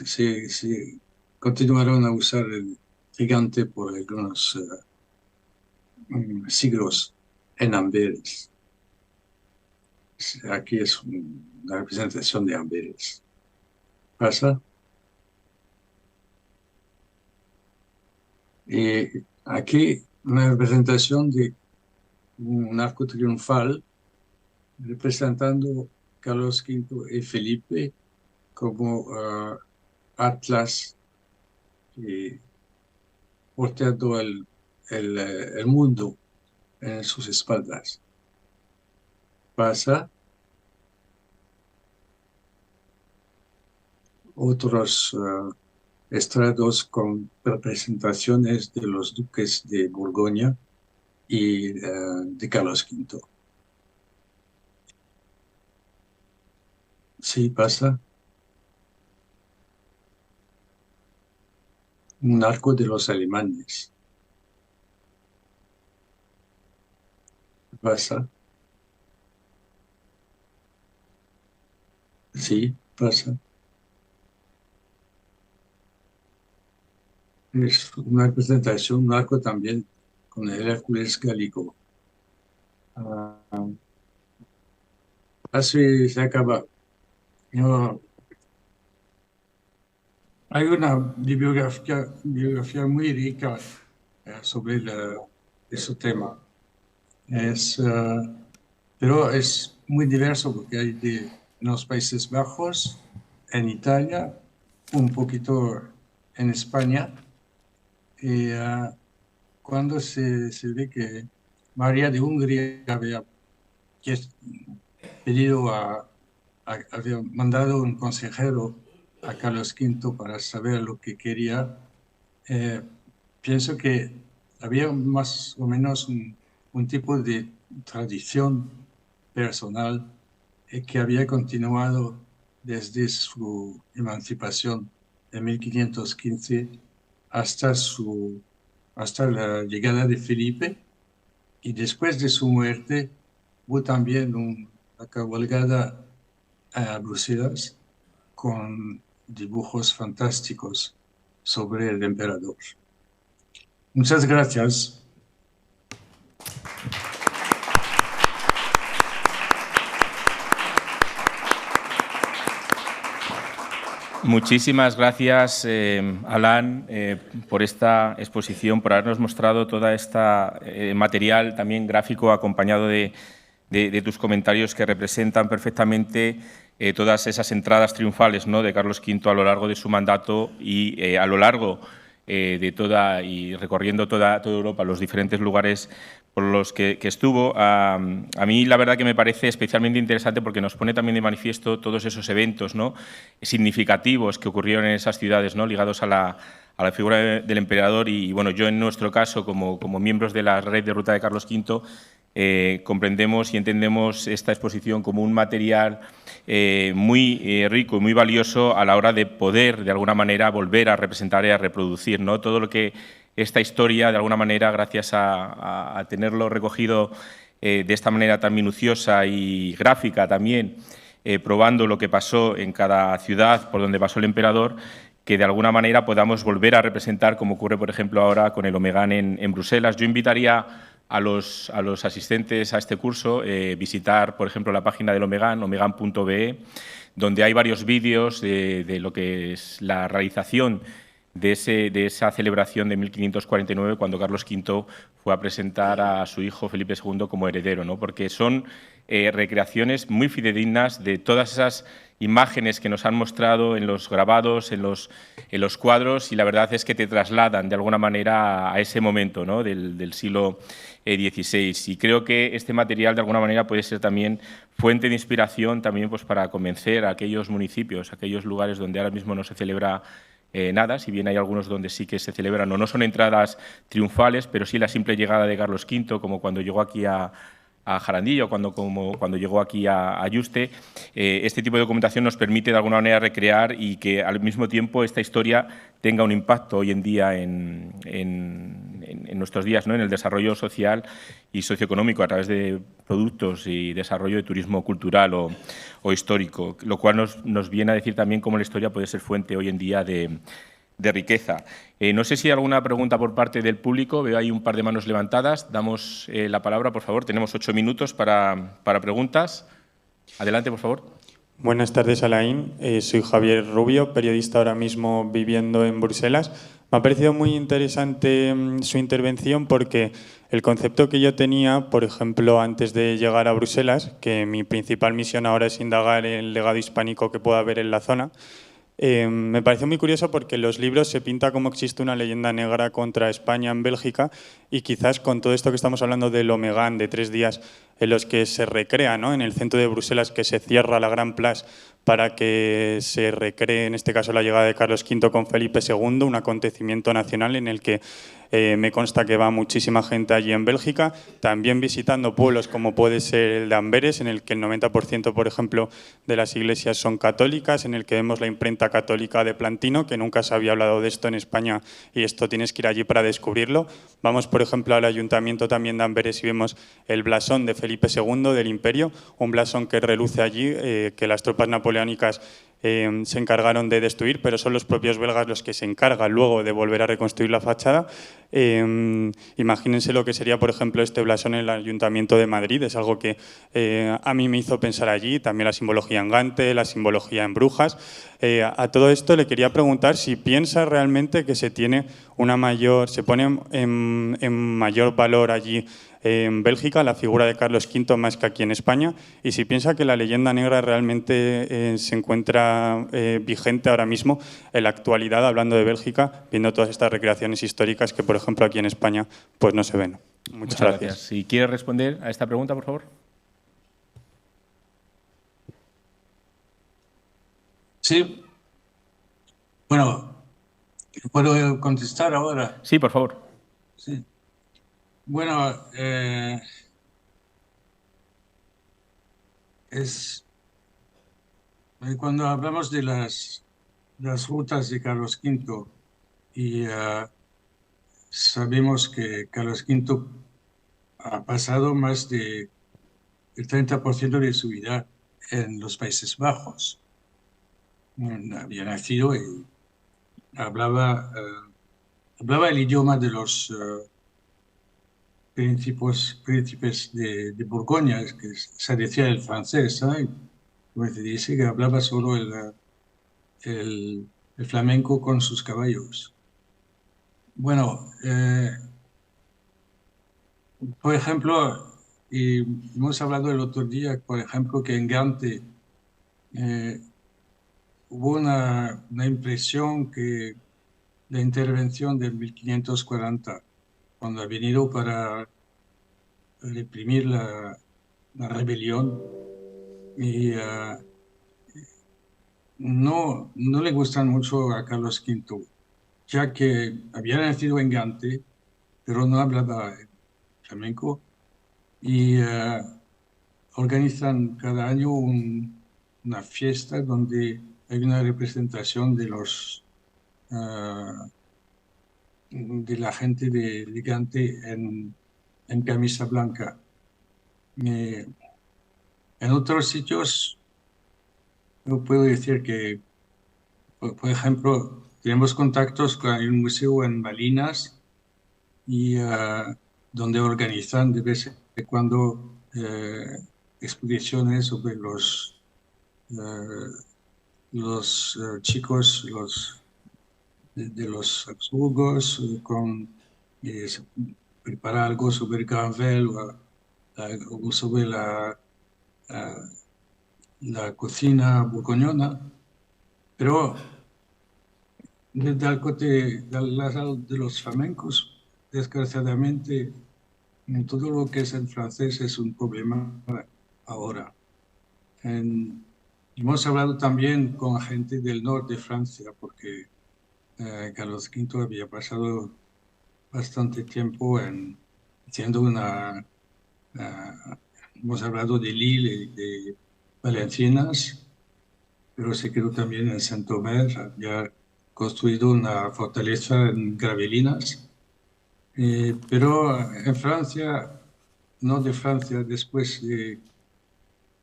Se continuaron a usar el gigante por algunos siglos en Amberes. Aquí es una representación de Amberes. ¿Pasa? Y aquí una representación de un arco triunfal representando Carlos V y Felipe como Atlas portando el mundo en sus espaldas. Pasa. Otros estrados con representaciones de los duques de Borgoña y de Carlos V. Sí, pasa. Un arco de los alemanes. Pasa. Sí, pasa. Es una representación, un arco también con el Hércules gálico. Así se acaba. Hay una bibliografía muy rica sobre ese tema. Pero es muy diverso porque hay en los Países Bajos, en Italia, un poquito en España. Y cuando se ve que María de Hungría había había mandado un consejero a Carlos V para saber lo que quería, pienso que había más o menos un tipo de tradición personal que había continuado desde su emancipación en 1515 hasta la llegada de Felipe, y después de su muerte hubo también una cabalgada a Bruselas con dibujos fantásticos sobre el emperador. Muchas gracias. Muchísimas gracias, Alan, por esta exposición, por habernos mostrado toda esta material también gráfico acompañado de tus comentarios que representan perfectamente todas esas entradas triunfales, ¿no?, de Carlos V a lo largo de su mandato y a lo largo y recorriendo toda Europa, los diferentes lugares por los que estuvo. A mí la verdad que me parece especialmente interesante porque nos pone también de manifiesto todos esos eventos, ¿no?, significativos que ocurrieron en esas ciudades, ¿no?, ligados a la figura del emperador. Y bueno, yo en nuestro caso, como miembros de la red de Ruta de Carlos V, comprendemos y entendemos esta exposición como un material muy rico y muy valioso a la hora de poder, de alguna manera, volver a representar y a reproducir, ¿no?, todo lo que esta historia, de alguna manera, gracias a tenerlo recogido de esta manera tan minuciosa y gráfica también, probando lo que pasó en cada ciudad por donde pasó el emperador, que de alguna manera podamos volver a representar, como ocurre, por ejemplo, ahora con el Omegan en Bruselas. Yo invitaría a los asistentes a este curso visitar, por ejemplo, la página del Omegan, omegan.be, donde hay varios vídeos de lo que es la realización de esa celebración de 1549, cuando Carlos V fue a presentar a su hijo Felipe II como heredero, ¿no?, porque son recreaciones muy fidedignas de todas esas imágenes que nos han mostrado en los grabados, en los cuadros, y la verdad es que te trasladan de alguna manera a ese momento, ¿no?, del siglo XVI. Y creo que este material de alguna manera puede ser también fuente de inspiración también, pues, para convencer a aquellos municipios, a aquellos lugares donde ahora mismo no se celebra nada, si bien hay algunos donde sí que se celebran, o no son entradas triunfales, pero sí la simple llegada de Carlos V, como cuando llegó aquí a Jarandilla, como cuando llegó aquí a Yuste. Este tipo de documentación nos permite de alguna manera recrear y que al mismo tiempo esta historia tenga un impacto hoy en día en nuestros días, ¿no?, en el desarrollo social y socioeconómico a través de productos y desarrollo de turismo cultural o histórico, lo cual nos viene a decir también cómo la historia puede ser fuente hoy en día de de riqueza. No sé si hay alguna pregunta por parte del público. Veo ahí un par de manos levantadas. Damos la palabra, por favor. Tenemos 8 minutos para preguntas. Adelante, por favor. Buenas tardes, Alain. Soy Javier Rubio, periodista ahora mismo viviendo en Bruselas. Me ha parecido muy interesante su intervención porque el concepto que yo tenía, por ejemplo, antes de llegar a Bruselas, que mi principal misión ahora es indagar el legado hispánico que pueda haber en la zona, me pareció muy curioso porque en los libros se pinta como existe una leyenda negra contra España en Bélgica y quizás con todo esto que estamos hablando del Omegan de 3 días en los que se recrea, ¿no?, en el centro de Bruselas, que se cierra la Gran Place para que se recree, en este caso, la llegada de Carlos V con Felipe II, un acontecimiento nacional en el que me consta que va muchísima gente allí en Bélgica, también visitando pueblos como puede ser el de Amberes, en el que el 90%, por ejemplo, de las iglesias son católicas, en el que vemos la imprenta católica de Plantino, que nunca se había hablado de esto en España y esto tienes que ir allí para descubrirlo. Vamos, por ejemplo, al ayuntamiento también de Amberes y vemos el blasón de Felipe II del Imperio, un blasón que reluce allí, que las tropas napoleónicas se encargaron de destruir, pero son los propios belgas los que se encargan luego de volver a reconstruir la fachada. Imagínense lo que sería, por ejemplo, este blasón en el Ayuntamiento de Madrid. Es algo que a mí me hizo pensar allí, también la simbología en Gante, la simbología en Brujas. A todo esto le quería preguntar si piensa realmente que se tiene se pone en mayor valor allí en Bélgica la figura de Carlos V más que aquí en España, y si piensa que la leyenda negra realmente se encuentra vigente ahora mismo en la actualidad, hablando de Bélgica, viendo todas estas recreaciones históricas que, por ejemplo, aquí en España pues no se ven. Muchas gracias. Si quiere responder a esta pregunta, por favor. Sí. Bueno, ¿puedo contestar ahora? Sí, por favor. Sí. Bueno, cuando hablamos de las rutas de Carlos V y sabemos que Carlos V ha pasado más del 30% de su vida en los Países Bajos. Había nacido y hablaba el idioma de los príncipes de Borgoña, que se decía el francés, ¿sabes? Como se dice que hablaba solo el flamenco con sus caballos. Bueno, por ejemplo, y hemos hablado el otro día, por ejemplo, que en Gante hubo una impresión que la intervención de 1540, cuando ha venido para reprimir la rebelión, y no le gustan mucho a Carlos V, ya que había nacido en Gante, pero no hablaba flamenco, y organizan cada año una fiesta donde hay una representación de de la gente de Gante en camisa blanca. En otros sitios, no puedo decir que, por ejemplo, tenemos contactos con un museo en Malinas y donde organizan de vez en cuando exposiciones sobre chicos de los Habsburgos, se prepara algo sobre Granvelle o sobre la cocina borgoñona, pero del lado de los flamencos, desgraciadamente, todo lo que es en francés es un problema ahora. Hemos hablado también con gente del norte de Francia, porque Carlos V había pasado bastante tiempo haciendo hemos hablado de Lille y de Valenciennes, pero se quedó también en Saint-Omer, había construido una fortaleza en Gravelinas. Pero en Francia, no de Francia, después de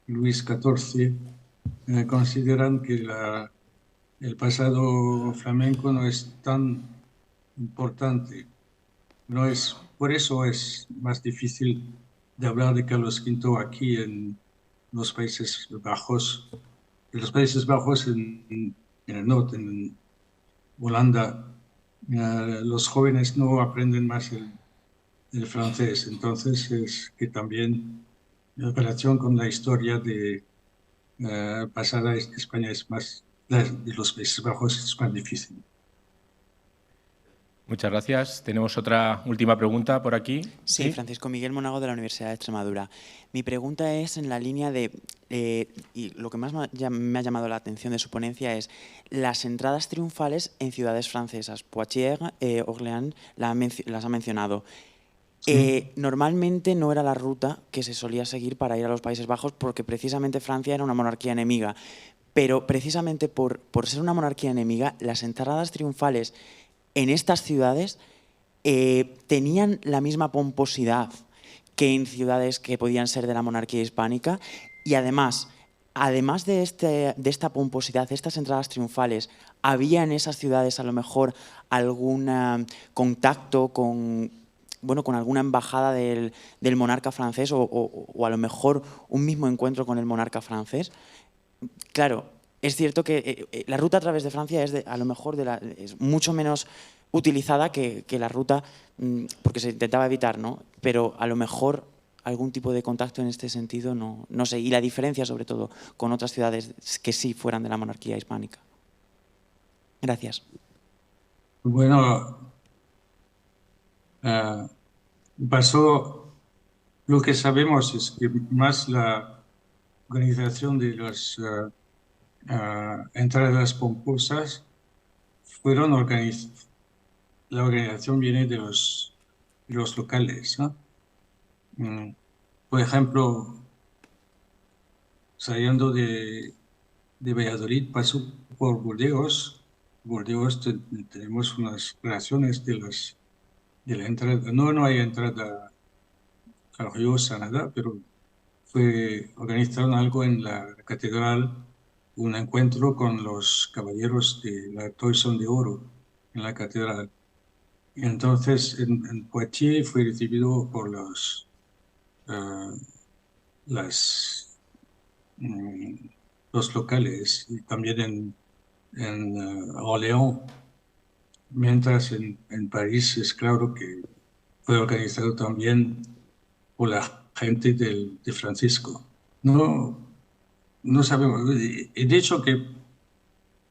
Luis XIV, consideran que el pasado flamenco no es tan importante. Por eso es más difícil de hablar de Carlos V aquí en los Países Bajos. En los Países Bajos, en el norte, en Holanda, los jóvenes no aprenden más el francés. Entonces es que también en relación con la historia de pasada de España de los Países Bajos es más difícil. Muchas gracias. Tenemos otra última pregunta por aquí. Sí, Francisco Miguel Monago de la Universidad de Extremadura. Mi pregunta es en la línea de, y lo que más me ha llamado la atención de su ponencia es las entradas triunfales en ciudades francesas. Poitiers, Orléans, las ha mencionado. Sí. Normalmente no era la ruta que se solía seguir para ir a los Países Bajos porque precisamente Francia era una monarquía enemiga. Pero precisamente por ser una monarquía enemiga, las entradas triunfales en estas ciudades tenían la misma pomposidad que en ciudades que podían ser de la monarquía hispánica y además de esta pomposidad, de estas entradas triunfales, ¿había en esas ciudades a lo mejor algún contacto con alguna embajada del monarca francés o a lo mejor un mismo encuentro con el monarca francés? Claro, es cierto que la ruta a través de Francia es mucho menos utilizada que la ruta, porque se intentaba evitar, ¿no? Pero a lo mejor algún tipo de contacto en este sentido, no sé. Y la diferencia, sobre todo, con otras ciudades que sí fueran de la monarquía hispánica. Gracias. Bueno, lo que sabemos es que más la organización de las entradas pomposas la organización viene de los locales, ¿no? Por ejemplo, saliendo de Valladolid, pasó por Burdeos. Burdeos tenemos unas relaciones de la entrada. No hay entrada gloriosa, nada, pero organizaron algo en la catedral, un encuentro con los caballeros de la Toison de Oro en la catedral. Y entonces en Poitiers fue recibido por los locales y también en Orléans, mientras en París es claro que fue organizado también por la gente de Francisco. No sabemos. He dicho que,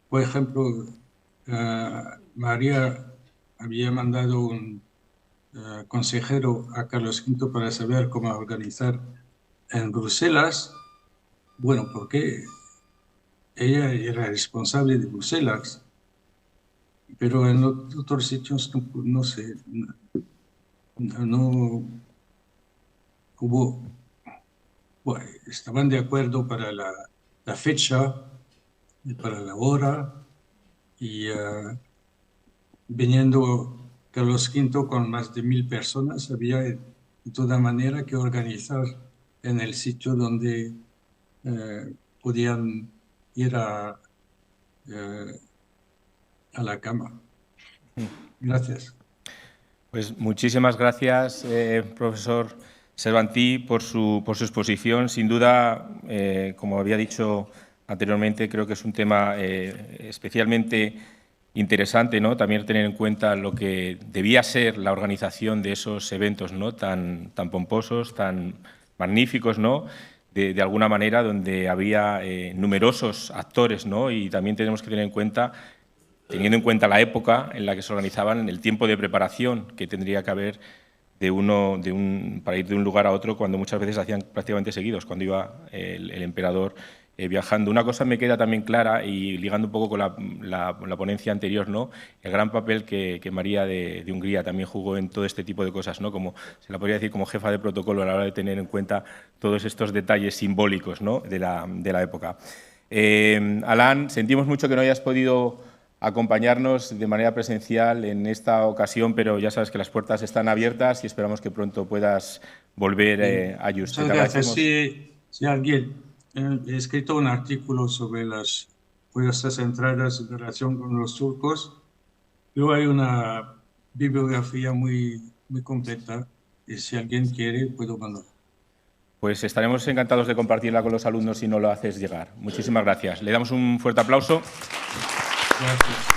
por ejemplo, María había mandado un consejero a Carlos V para saber cómo organizar en Bruselas. Bueno, porque ella era responsable de Bruselas, pero en otros sitios no sé, no hubo. Bueno, estaban de acuerdo para la fecha, para la hora, y viniendo Carlos V con más de 1000 personas, había de toda manera que organizar en el sitio donde podían ir a la cama. Gracias. Pues muchísimas gracias, profesor Servantí, por su exposición. Sin duda, como había dicho anteriormente, creo que es un tema especialmente interesante, ¿no? También tener en cuenta lo que debía ser la organización de esos eventos, ¿no? tan pomposos, tan magníficos, ¿no? De alguna manera, donde había numerosos actores, ¿no? Y también tenemos que tener en cuenta, teniendo en cuenta la época en la que se organizaban, el tiempo de preparación que tendría que haber para ir de un lugar a otro, cuando muchas veces hacían prácticamente seguidos, cuando iba el emperador viajando. Una cosa me queda también clara, y ligando un poco con la ponencia anterior, ¿no? El gran papel que María de Hungría también jugó en todo este tipo de cosas, ¿no? Como se la podría decir, como jefa de protocolo a la hora de tener en cuenta todos estos detalles simbólicos, ¿no? de la época. Alain, sentimos mucho que no hayas podido acompañarnos de manera presencial en esta ocasión, pero ya sabes que las puertas están abiertas y esperamos que pronto puedas volver a Yuste. Muchas gracias. Sí, alguien. He escrito un artículo sobre las por estas entradas en relación con los turcos. Luego hay una bibliografía muy completa y si alguien quiere puedo mandar. Pues estaremos encantados de compartirla con los alumnos si no lo haces llegar. Muchísimas gracias. Le damos un fuerte aplauso. Gracias.